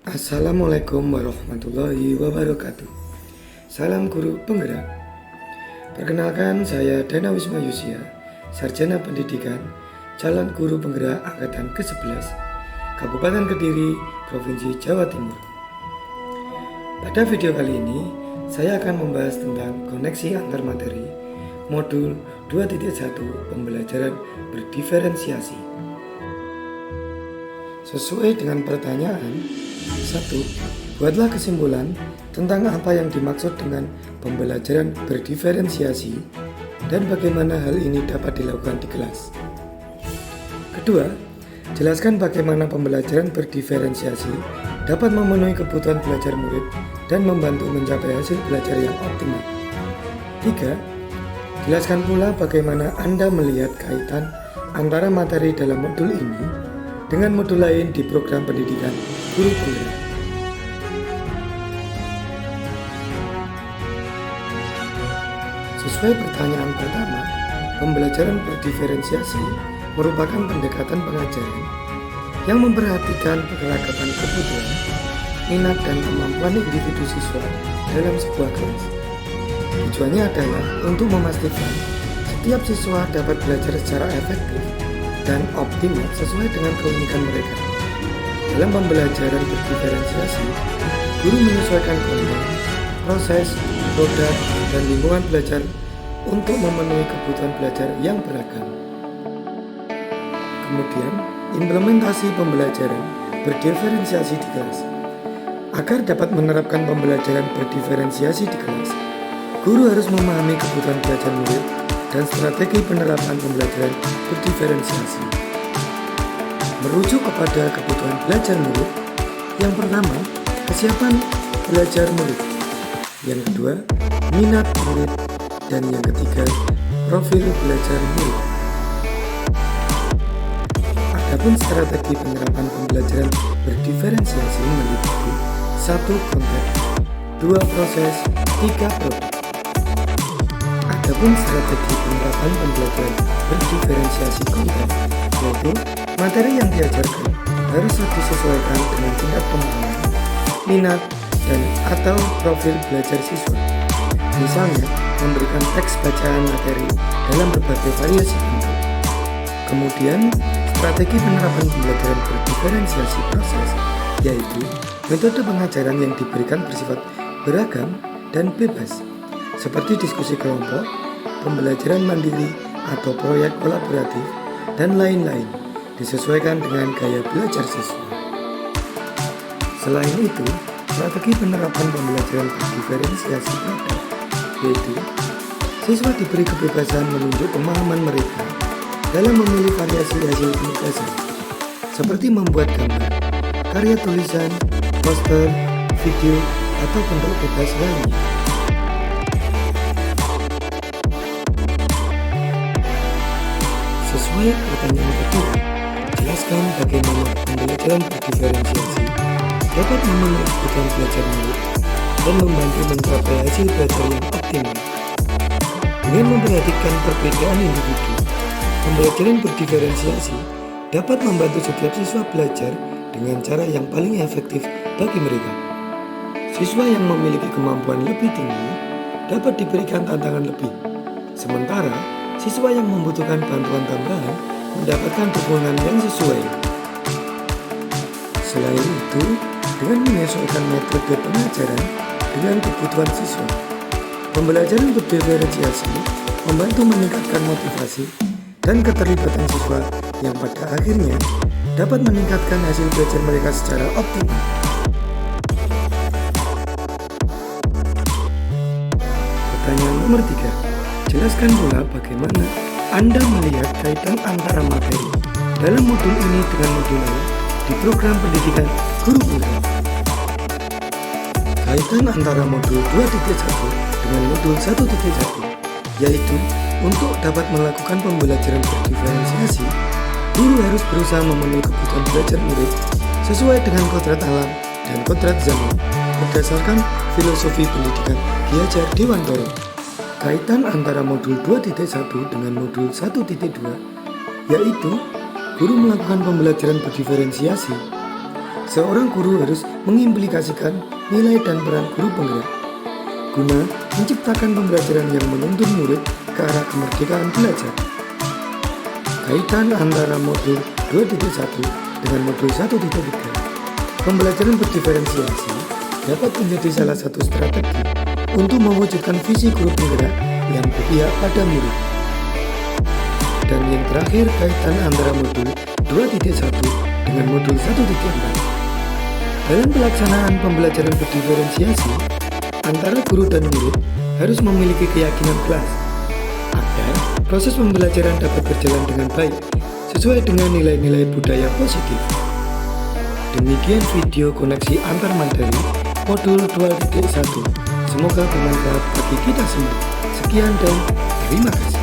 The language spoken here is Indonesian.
Assalamualaikum warahmatullahi wabarakatuh. Salam guru penggerak. Perkenalkan, saya Dana Wisma Yusia, Sarjana Pendidikan, calon guru penggerak angkatan ke-11, Kabupaten Kediri, Provinsi Jawa Timur. Pada video kali ini, saya akan membahas tentang koneksi antar materi modul 2.1 pembelajaran berdiferensiasi. Sesuai dengan pertanyaan 1. Buatlah kesimpulan tentang apa yang dimaksud dengan pembelajaran berdiferensiasi dan bagaimana hal ini dapat dilakukan di kelas. Kedua, jelaskan bagaimana pembelajaran berdiferensiasi dapat memenuhi kebutuhan belajar murid dan membantu mencapai hasil belajar yang optimal. 3. Jelaskan pula bagaimana Anda melihat kaitan antara materi dalam modul ini dengan modul lain di program pendidikan guru penggerak. Sesuai pertanyaan pertama, pembelajaran berdiferensiasi merupakan pendekatan pengajaran yang memperhatikan kekeragaman kebutuhan, minat dan kemampuan individu siswa dalam sebuah kelas. Tujuannya adalah untuk memastikan setiap siswa dapat belajar secara efektif dan optimal sesuai dengan keunikan mereka. Dalam pembelajaran berdiferensiasi, guru menyesuaikan konten, proses, produk, dan lingkungan belajar untuk memenuhi kebutuhan belajar yang beragam. Kemudian, implementasi pembelajaran berdiferensiasi di kelas. Agar dapat menerapkan pembelajaran berdiferensiasi di kelas, guru harus memahami kebutuhan belajar murid dan strategi penerapan pembelajaran berdiferensiasi. Merujuk kepada kebutuhan belajar murid, yang pertama, kesiapan belajar murid. Yang kedua, minat murid. Dan yang ketiga, profil belajar murid. Adapun strategi penerapan pembelajaran berdiferensiasi meliputi 1. Konten, 2. Proses, 3. Produk. Adapun strategi penerapan pembelajaran berdiferensiasi konten, yaitu materi yang diajarkan harus disesuaikan dengan tingkat pemahaman, minat, dan atau profil belajar siswa. Misalnya, memberikan teks bacaan materi dalam berbagai variasi bentuk. Kemudian, strategi penerapan pembelajaran berdiferensiasi proses, yaitu metode pengajaran yang diberikan bersifat beragam dan bebas, seperti diskusi kelompok, pembelajaran mandiri atau proyek kolaboratif, dan lain-lain, disesuaikan dengan gaya belajar siswa. Selain itu, strategi penerapan pembelajaran berdiferensiasi produk, yaitu siswa diberi kebebasan menunjuk pemahaman mereka dalam memilih variasi hasil penugasan, seperti membuat gambar, karya tulisan, poster, video, atau bentuk bebas lainnya. Sesuai pertanyaan kedua, jelaskan bagaimana pembelajaran berdiferensiasi dapat memenuhi kebutuhan belajar murid dan membantu mencapai hasil belajar yang optimal. Dengan memperhatikan perbedaan individu, pembelajaran berdiferensiasi dapat membantu setiap siswa belajar dengan cara yang paling efektif bagi mereka. Siswa yang memiliki kemampuan lebih tinggi dapat diberikan tantangan lebih, sementara siswa yang membutuhkan bantuan tambahan mendapatkan dukungan yang sesuai. Selain itu, dengan menyesuaikan metode pengajaran dengan kebutuhan siswa, pembelajaran berdiferensiasi membantu meningkatkan motivasi dan keterlibatan siswa yang pada akhirnya dapat meningkatkan hasil belajar mereka secara optimal. Pertanyaan nomor 3. Jelaskan pula bagaimana Anda melihat kaitan antara materi dalam modul ini dengan modul lain di program pendidikan guru penggerak. Kaitan antara modul 2.1 dengan modul 1.1, yaitu untuk dapat melakukan pembelajaran berdiferensiasi, guru harus berusaha memenuhi kebutuhan belajar murid sesuai dengan kodrat alam dan kodrat zaman berdasarkan filosofi pendidikan Ki Hajar Dewantara. Kaitan antara modul 2.1 dengan modul 1.2, yaitu guru melakukan pembelajaran berdiferensiasi seorang guru harus mengimplikasikan nilai dan peran guru penggerak guna menciptakan pembelajaran yang menuntun murid ke arah kemerdekaan belajar. Kaitan antara modul 2.1 dengan modul 1.3. Pembelajaran berdiferensiasi dapat menjadi salah satu strategi untuk mewujudkan visi guru penggerak yang berpihak pada murid. Dan yang terakhir, kaitan antara modul 2.1 dengan modul 1.4. Dalam pelaksanaan pembelajaran berdiferensiasi, antara guru dan murid harus memiliki keyakinan kelas agar proses pembelajaran dapat berjalan dengan baik sesuai dengan nilai-nilai budaya positif. Demikian video koneksi antar materi modul 2.1. Semoga bermanfaat bagi kita semua. Sekian dan terima kasih.